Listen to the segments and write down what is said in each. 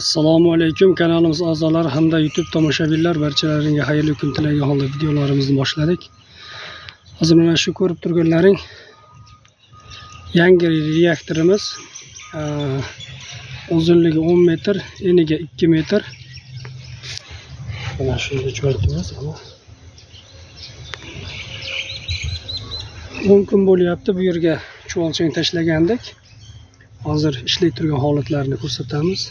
Assalomu alaykum, kanalimiz a'zolari hamda YouTube tomoshabinlar barchalaringizga xayrli kun tilagan holda videolarimizni boshladik. Hozir mana shu ko'rib turganlaring yangi reaktorimiz. Uzunligi 10 metr, eniga 2 metr. Mana shunday jo'natamiz. 10 kun bo'lyapti bu yerga chuvalchang tashlagandik. Hozir ishlay turgan holatlarini ko'rsatamiz.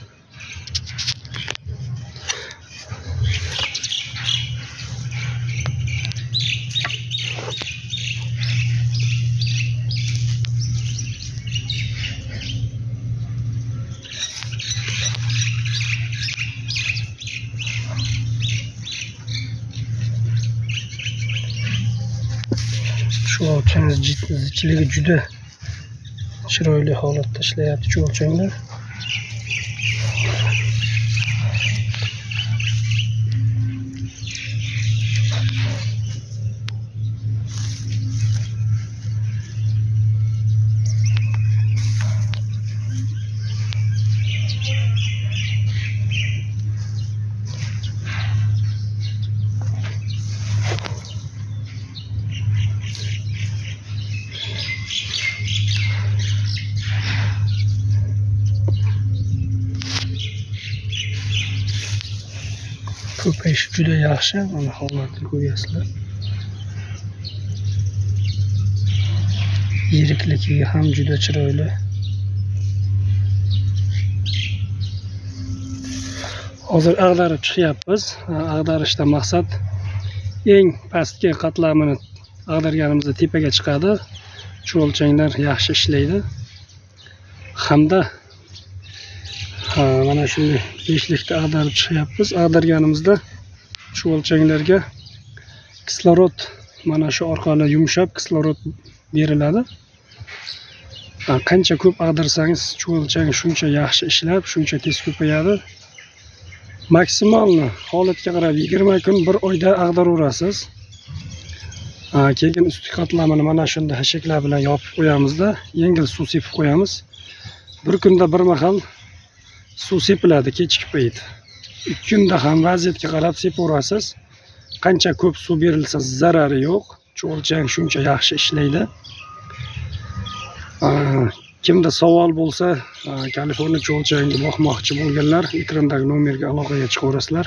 Chuvalchang zichligi juda chiroyli holatda ishlayapti chuvalchanglar. Ko'payishi juda yaxshi, mana holatni ko'ryapsizlar. Yirikligi ham juda chiroyli. Hozir ag'darib chiqyapmiz. Ag'darishdan maqsad eng pastki qatlamini ag'darganimizda tepaga chiqadi. Chuvalchanglar yaxshi ishlaydi. Hamda mana shunday beshlikda ag'darib chiqyapmiz. Ag'darganimizda chuvalchanglarga kislorod mana shu orqali yumshab kislorod beriladi. Qancha ko'p ag'darsangiz chuvalchang shuncha yaxshi ishlab, shuncha tez ko'payadi. Maksimalni holatga qarab 20 kun, 1 oyda ag'daraverasiz. Keyin ustki qatlamini mana shunday hashaklar bilan yopib qo'yamizda, yengil suv sepib qo'yamiz. Bir kunda bir mahal suv sepiladi kechki payt. 2 kunda ham vaziyatga qarab sepaverasiz. Qancha ko'p suv berilsa zarari yo'q. Chuvalchang shuncha yaxshi ishlaydi. Kimda savol bo'lsa, Kaliforniya chuvalchangni boqmoqchi bo'lganlar ekrandagi nomerga aloqaga chiqaverasizlar.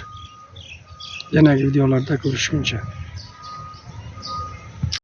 Yanagi videolarda ko'rishguncha.